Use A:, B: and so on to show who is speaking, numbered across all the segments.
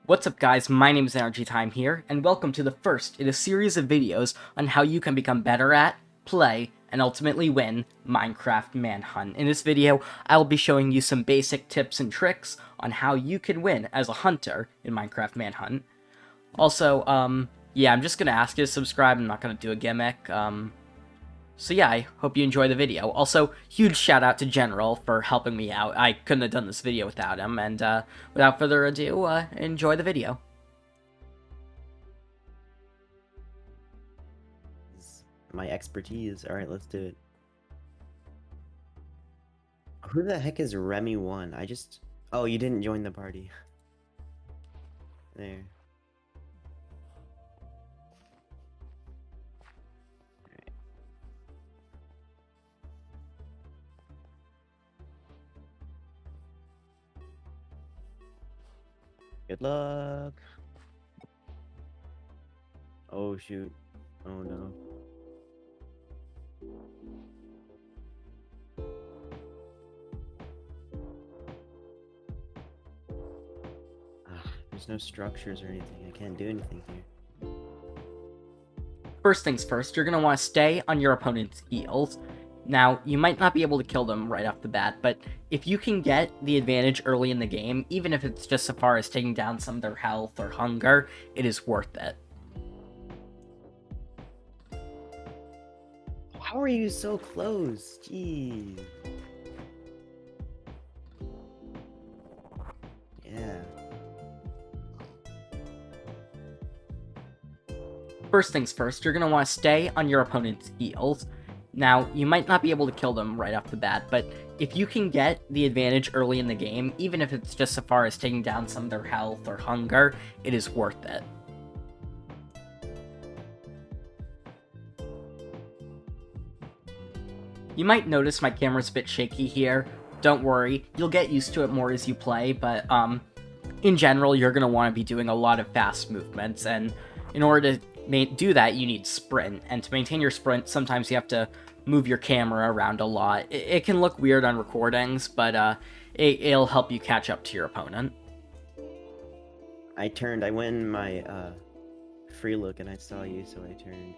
A: What's up guys, my name is Energy Time here, and welcome to the first in a series of videos on how you can become better at, play, and ultimately win Minecraft Manhunt. In this video, I will be showing you some basic tips and tricks on how you can win as a hunter in Minecraft Manhunt. Also, yeah, I'm just gonna ask you to subscribe, I'm not gonna do a gimmick, So yeah, I hope you enjoy the video. Also, huge shout out to General for helping me out. I couldn't have done this video without him, and without further ado, enjoy the video.
B: My expertise. Alright, let's do it. Who the heck is Remy1? Oh, you didn't join the party. There. Alright. Good luck. Oh shoot. Oh no. There's no structures or anything. I can't do anything here.
A: First things first, you're going to want to stay on your opponent's heels. Now, you might not be able to kill them right off the bat, but if you can get the advantage early in the game, even if it's just so far as taking down some of their health or hunger, it is worth it.
B: How are you so close? Jeez. Yeah.
A: First things first, you're going to want to stay on your opponent's heels. Now, you might not be able to kill them right off the bat, but if you can get the advantage early in the game, even if it's just so far as taking down some of their health or hunger, it is worth it. You might notice my camera's a bit shaky here. Don't worry, you'll get used to it more as you play, but in general, you're going to want to be doing a lot of fast movements, and in order to do that, you need sprint, and to maintain your sprint, sometimes you have to move your camera around a lot. It can look weird on recordings, but it'll help you catch up to your opponent.
B: I went in my free look and I saw you, so I turned.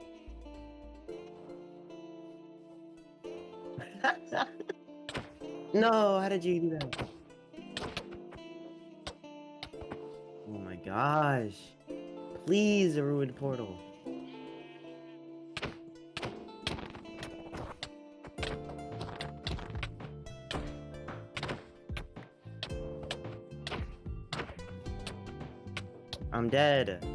B: No, how did you do that? Oh my gosh. Please, a ruined portal. I'm dead.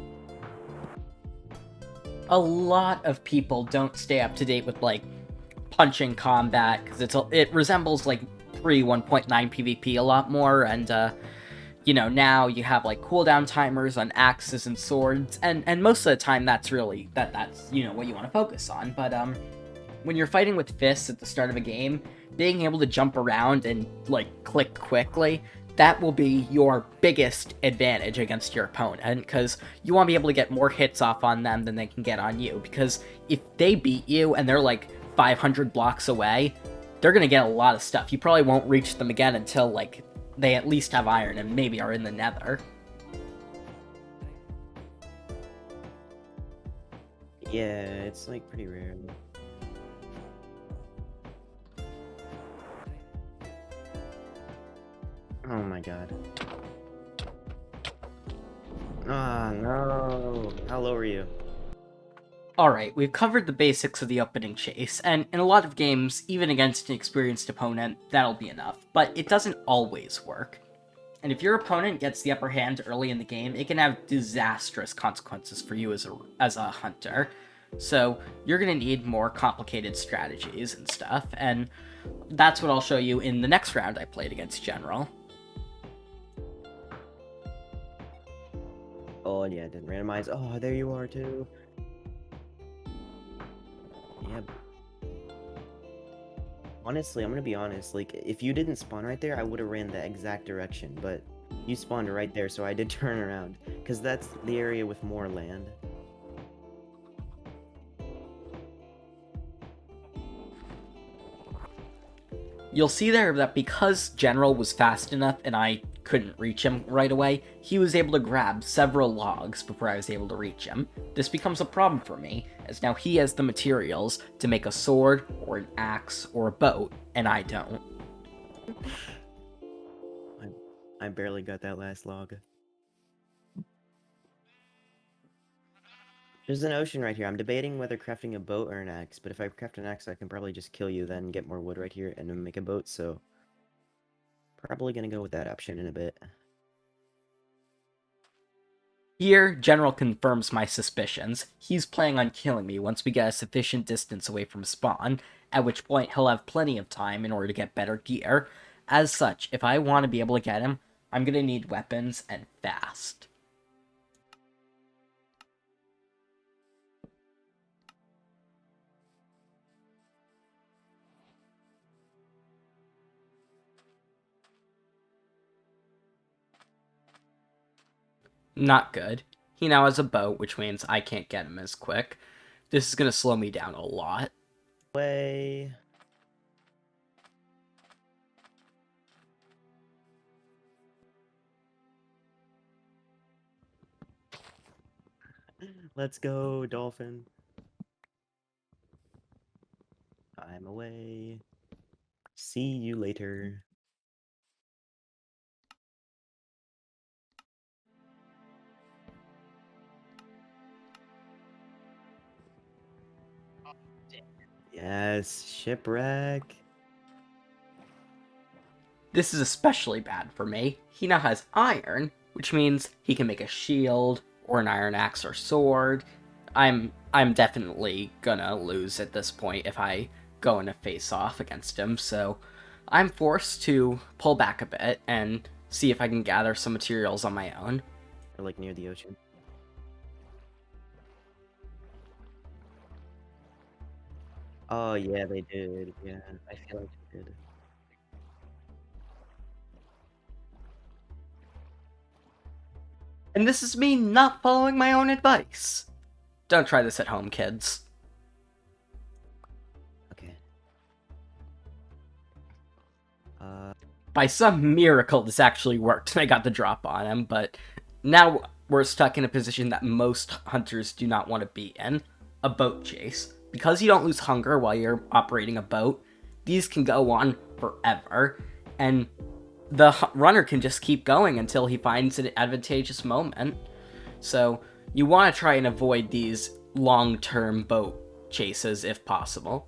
A: A lot of people don't stay up to date with, like, punching combat, because it resembles, like, pre-1.9 PvP a lot more, and, you know, now you have, like, cooldown timers on axes and swords, and most of the time that's really, that's, you know, what you want to focus on, but, when you're fighting with fists at the start of a game, being able to jump around and, like, click quickly, that will be your biggest advantage against your opponent, because you want to be able to get more hits off on them than they can get on you, because if they beat you and they're, like, 500 blocks away, they're going to get a lot of stuff. You probably won't reach them again until, like, they at least have iron and maybe are in the nether.
B: Yeah, it's, like, pretty rare. Oh my god. Ah, no. How low are you?
A: Alright, we've covered the basics of the opening chase, and in a lot of games, even against an experienced opponent, that'll be enough, but it doesn't always work. And if your opponent gets the upper hand early in the game, it can have disastrous consequences for you as a hunter. So you're going to need more complicated strategies and stuff, and that's what I'll show you in the next round I played against General.
B: Oh, yeah, it didn't randomize. Oh, there you are, too. Yep. Honestly, I'm gonna be honest, like, if you didn't spawn right there, I would have ran the exact direction, but you spawned right there, so I did turn around, because that's the area with more land.
A: You'll see there that because General was fast enough and I couldn't reach him right away, he was able to grab several logs before I was able to reach him. This becomes a problem for me, as now he has the materials to make a sword, or an axe, or a boat, and I don't.
B: I barely got that last log. There's an ocean right here. I'm debating whether crafting a boat or an axe, but if I craft an axe, I can probably just kill you, then get more wood right here, and then make a boat, so... Probably gonna go with that option in a bit.
A: Here, General confirms my suspicions. He's planning on killing me once we get a sufficient distance away from spawn, at which point he'll have plenty of time in order to get better gear. As such, if I want to be able to get him, I'm gonna need weapons, and fast. Not good. He now has a boat, which means I can't get him as quick. This is gonna slow me down a lot.
B: Way. Let's go, dolphin. I'm away. See you later. Yes, shipwreck.
A: This is especially bad for me. He now has iron, which means he can make a shield, or an iron axe or sword. I'm definitely gonna lose at this point if I go in a face-off against him, so I'm forced to pull back a bit and see if I can gather some materials on my own.
B: Or like near the ocean. Oh yeah, they did. Yeah, I feel like they did.
A: And this is me not following my own advice. Don't try this at home, kids.
B: Okay.
A: By some miracle, this actually worked, and I got the drop on him, but now we're stuck in a position that most hunters do not want to be in, a boat chase. Because you don't lose hunger while you're operating a boat, these can go on forever, and the runner can just keep going until he finds an advantageous moment. So you want to try and avoid these long-term boat chases if possible.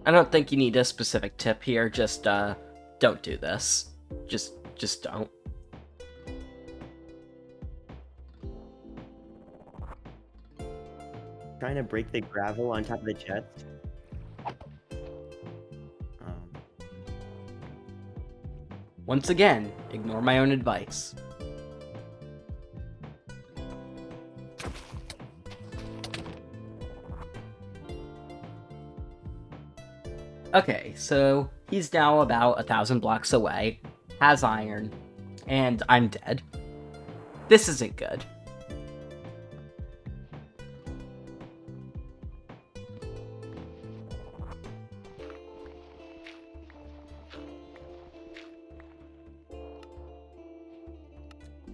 A: I don't think you need a specific tip here, just don't do this. Just don't.
B: Trying to break the gravel on top of the chest.
A: Once again, ignore my own advice. Okay, so he's now about 1,000 blocks away, has iron, and I'm dead. This isn't good.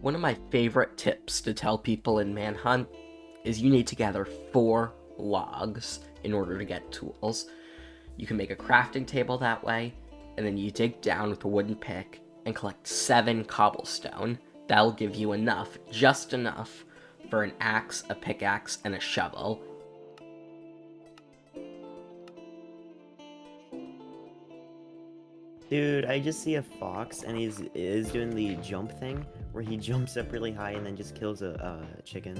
A: One of my favorite tips to tell people in Manhunt is you need to gather 4 logs in order to get tools. You can make a crafting table that way, and then you dig down with a wooden pick and collect 7 cobblestone. That'll give you enough, just enough, for an axe, a pickaxe, and a shovel.
B: Dude, I just see a fox, and is doing the jump thing, where he jumps up really high and then just kills a chicken.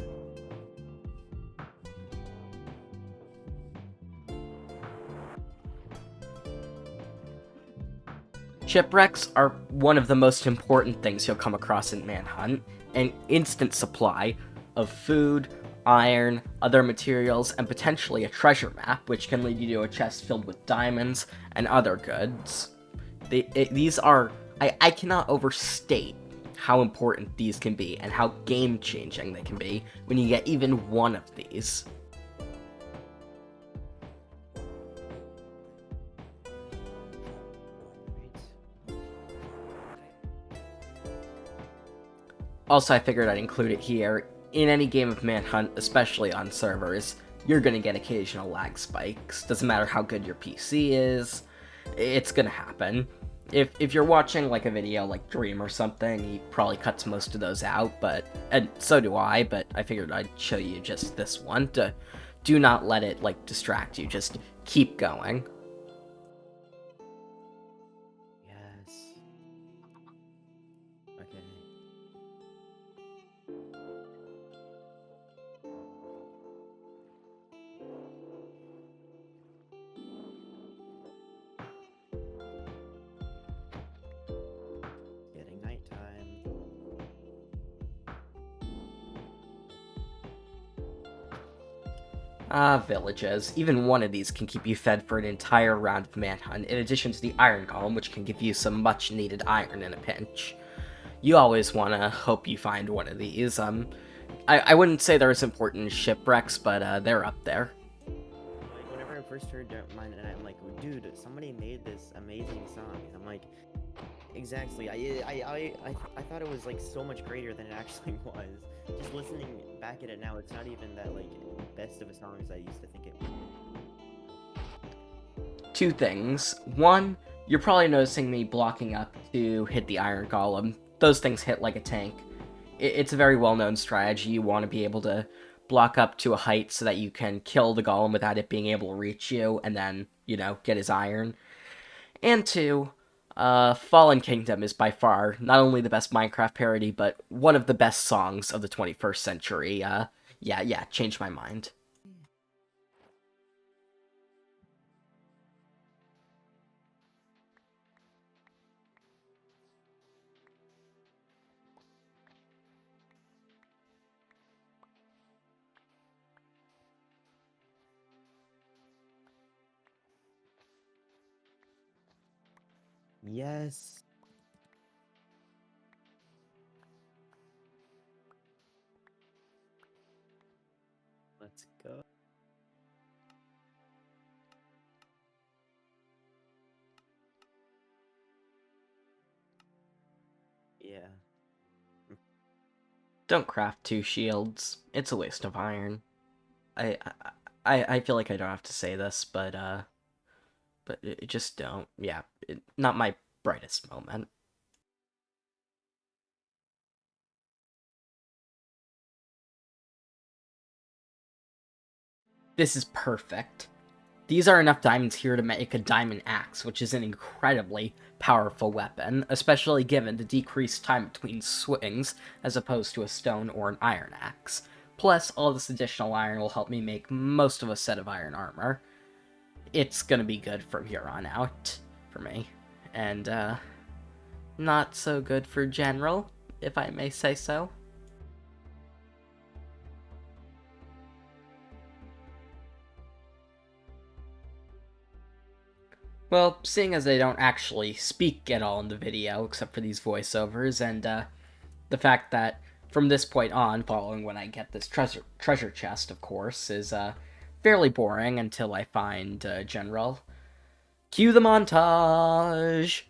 A: Shipwrecks are one of the most important things you'll come across in Manhunt. An instant supply of food, iron, other materials, and potentially a treasure map, which can lead you to a chest filled with diamonds and other goods. These are... I cannot overstate how important these can be and how game-changing they can be when you get even one of these. Also, I figured I'd include it here. In any game of Manhunt, especially on servers, you're gonna get occasional lag spikes. Doesn't matter how good your PC is, it's gonna happen. If you're watching like a video like Dream or something, he probably cuts most of those out, and so do I, but I figured I'd show you just this one. Do not let it like distract you, just keep going.
B: Yes. Okay. Getting nighttime.
A: Villages. Even one of these can keep you fed for an entire round of Manhunt, in addition to the Iron Golem, which can give you some much-needed iron in a pinch. You always want to hope you find one of these. I wouldn't say they're as important as Shipwrecks, but they're up there.
B: Like, whenever I first heard mine, and I'm like, dude, somebody made this amazing song. And I'm like, exactly. I thought it was like so much greater than it actually was. Just listening back at it now, it's not even that like best of a song as I used to think it would.
A: Two things. One, you're probably noticing me blocking up to hit the Iron Golem. Those things hit like a tank. It's a very well-known strategy. You want to be able to block up to a height so that you can kill the Golem without it being able to reach you, and then, you know, get his iron. And two, Fallen Kingdom is by far not only the best Minecraft parody, but one of the best songs of the 21st century. Yeah, changed my mind.
B: Yes. Let's go. Yeah.
A: Don't craft 2 shields. It's a waste of iron. I feel like I don't have to say this, but just don't. Yeah, not my brightest moment. This is perfect. These are enough diamonds here to make a diamond axe, which is an incredibly powerful weapon, especially given the decreased time between swings as opposed to a stone or an iron axe. Plus, all this additional iron will help me make most of a set of iron armor. It's gonna be good from here on out, for me. And, not so good for general, if I may say so. Well, seeing as they don't actually speak at all in the video, except for these voiceovers, and the fact that from this point on, following when I get this treasure chest, of course, is fairly boring until I find General. Cue the montage!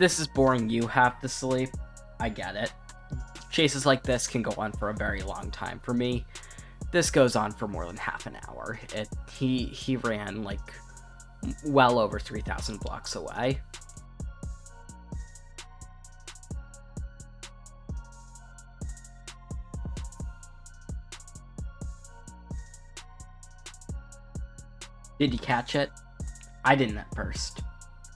A: this is boring you have to sleep. I get it. Chases like this can go on for a very long time. For me, this goes on for more than half an hour. He ran like well over 3,000 blocks away. Did you catch it? I didn't at first.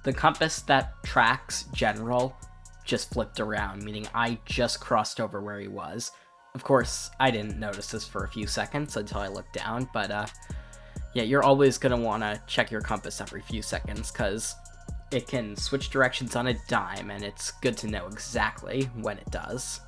A: The compass that tracks General just flipped around, meaning I just crossed over where he was. Of course, I didn't notice this for a few seconds until I looked down, but yeah, you're always going to want to check your compass every few seconds, because it can switch directions on a dime, and it's good to know exactly when it does.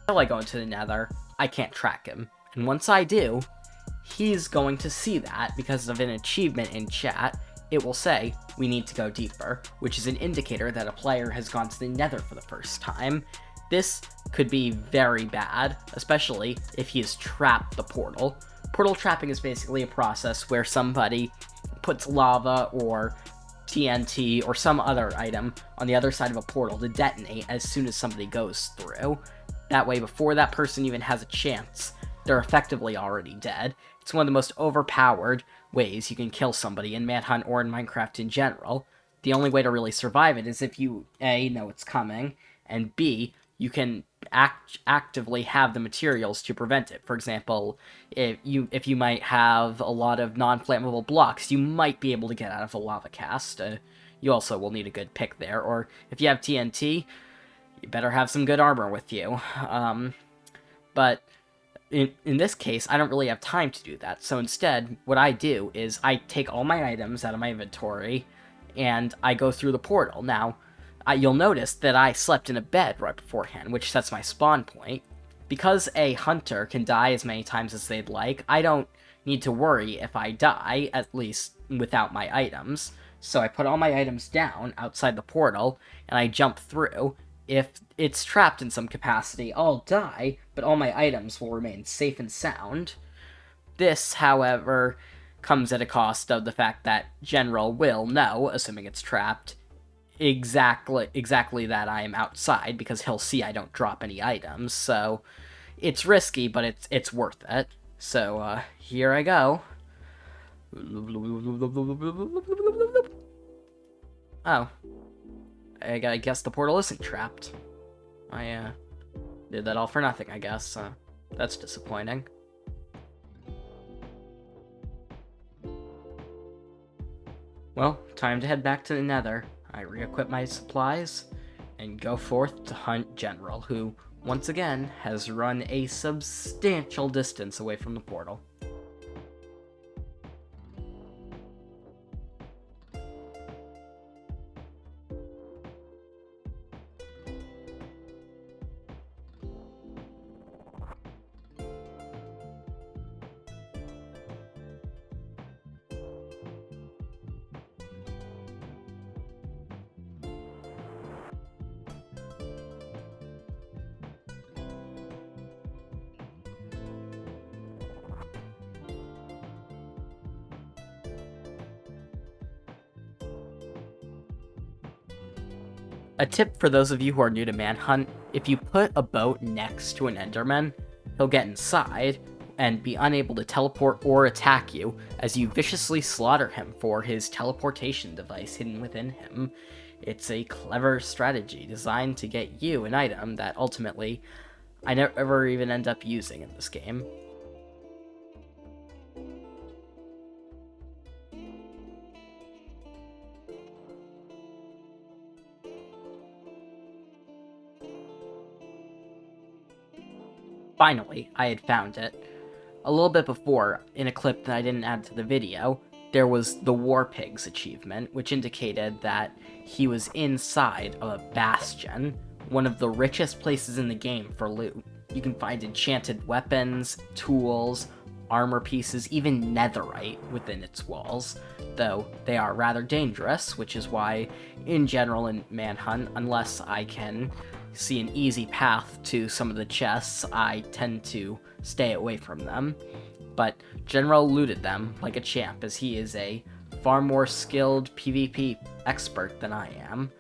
A: Until I go into the Nether, I can't track him. And once I do, he's going to see that because of an achievement in chat. It will say, we need to go deeper, which is an indicator that a player has gone to the Nether for the first time. This could be very bad, especially if he has trapped the portal. Portal trapping is basically a process where somebody puts lava or TNT or some other item on the other side of a portal to detonate as soon as somebody goes through. That way, before that person even has a chance, they're effectively already dead. It's one of the most overpowered ways you can kill somebody in Manhunt or in Minecraft in general. The only way to really survive it is if you, A, know it's coming, and B, you can actively have the materials to prevent it. For example, if you might have a lot of non-flammable blocks, you might be able to get out of a lava cast. You also will need a good pick there. Or if you have TNT, you better have some good armor with you. But in this case, I don't really have time to do that. So instead, what I do is I take all my items out of my inventory, and I go through the portal. Now, you'll notice that I slept in a bed right beforehand, which sets my spawn point. Because a hunter can die as many times as they'd like, I don't need to worry if I die, at least without my items. So I put all my items down outside the portal, and I jump through. If it's trapped in some capacity, I'll die, but all my items will remain safe and sound. This, however, comes at a cost of the fact that General will know, assuming it's trapped, exactly that I am outside, because he'll see I don't drop any items. So it's risky, but it's worth it. So here I go. Oh, I guess the portal isn't trapped. I did that all for nothing, I guess. That's disappointing. Well, time to head back to the Nether. I re-equip my supplies and go forth to hunt General, who, once again, has run a substantial distance away from the portal. A tip for those of you who are new to Manhunt, if you put a boat next to an Enderman, he'll get inside and be unable to teleport or attack you as you viciously slaughter him for his teleportation device hidden within him. It's a clever strategy designed to get you an item that ultimately I never even end up using in this game. Finally, I had found it. A little bit before, in a clip that I didn't add to the video, there was the War Pigs achievement, which indicated that he was inside of a bastion, one of the richest places in the game for loot. You can find enchanted weapons, tools, armor pieces, even netherite within its walls, though they are rather dangerous, which is why, in general in Manhunt, unless I can see an easy path to some of the chests, I tend to stay away from them. But General looted them like a champ, as he is a far more skilled PvP expert than I am.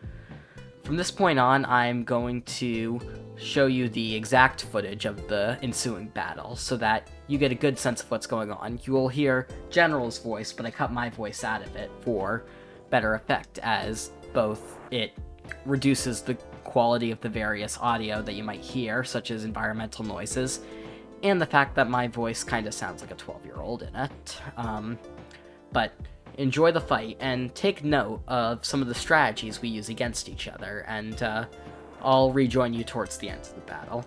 A: From this point on, I'm going to show you the exact footage of the ensuing battle, so that you get a good sense of what's going on. You will hear General's voice, but I cut my voice out of it for better effect, as both it reduces the quality of the various audio that you might hear, such as environmental noises, and the fact that my voice kind of sounds like a 12-year-old in it. But enjoy the fight, and take note of some of the strategies we use against each other, and I'll rejoin you towards the end of the battle.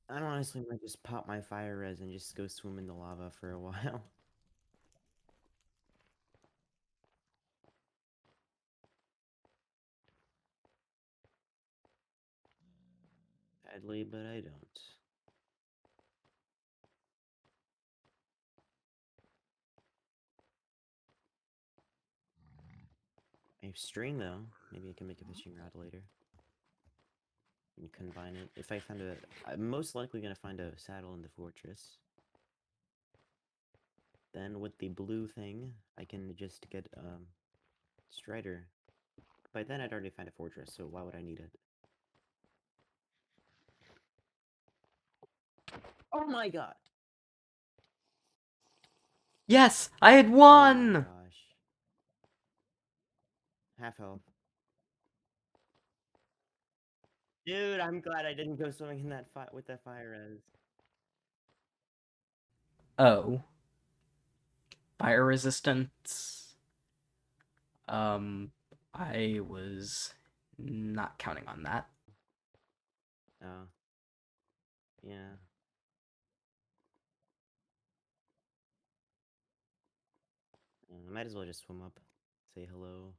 B: I honestly might just pop my fire res and just go swim in the lava for a while. Sadly, but I don't. I have string though. Maybe I can make a fishing rod later. And combine it. If I find I'm most likely gonna find a saddle in the fortress. Then with the blue thing, I can just get Strider. By then I'd already find a fortress, so why would I need it? Oh my god!
A: Yes! I had
B: Oh my
A: won!
B: gosh. Half health. Dude, I'm glad I didn't go swimming in that with that fire res.
A: Oh. Fire resistance. I was not counting on that.
B: Oh. Yeah. I might as well just swim up. Say hello.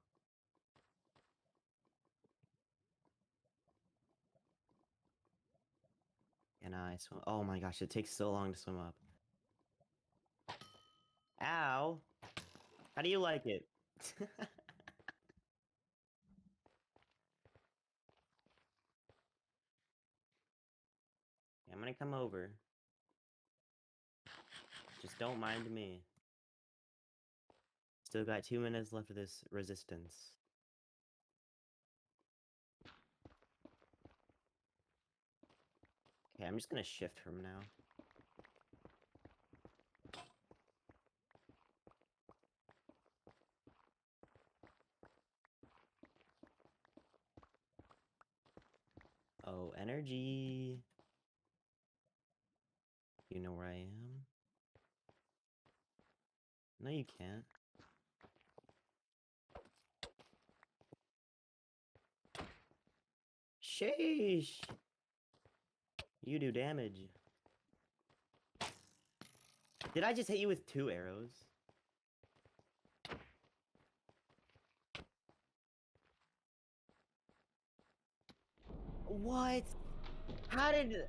B: And I swim. Oh my gosh, it takes so long to swim up. Ow! How do you like it? I'm gonna come over. Just don't mind me. Still got 2 minutes left of this resistance. Okay, I'm just gonna shift from now. Oh, energy. You know where I am? No, you can't. Sheesh! You do damage. Did I just hit you with 2 arrows? What? How did...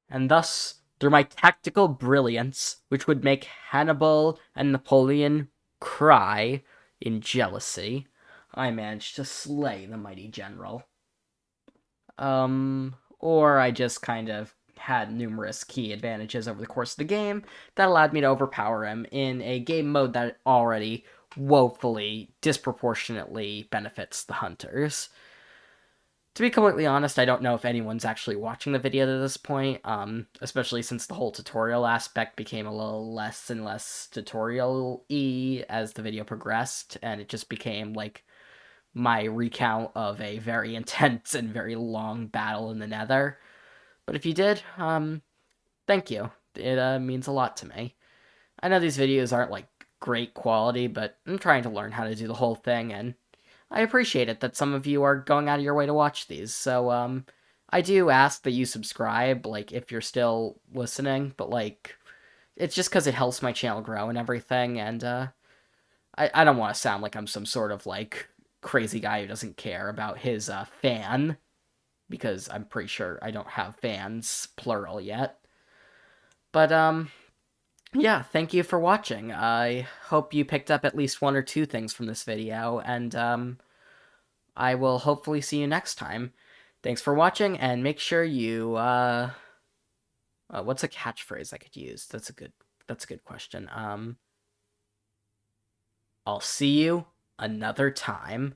A: And thus, through my tactical brilliance, which would make Hannibal and Napoleon cry in jealousy, I managed to slay the mighty general. Or I just kind of had numerous key advantages over the course of the game that allowed me to overpower him in a game mode that already woefully, disproportionately benefits the hunters. To be completely honest, I don't know if anyone's actually watching the video to this point, especially since the whole tutorial aspect became a little less and less tutorial-y as the video progressed, and it just became, like, my recount of a very intense and very long battle in the Nether. But if you did, thank you. It means a lot to me. I know these videos aren't, like, great quality, but I'm trying to learn how to do the whole thing, and I appreciate it that some of you are going out of your way to watch these. So, I do ask that you subscribe, like, if you're still listening, but, like, it's just because it helps my channel grow and everything, and, I don't want to sound like I'm some sort of, like, crazy guy who doesn't care about his, fan, because I'm pretty sure I don't have fans, plural, yet. But, yeah, thank you for watching. I hope you picked up at least one or two things from this video, and, I will hopefully see you next time. Thanks for watching, and make sure you, what's a catchphrase I could use? That's a good question. I'll see you another time.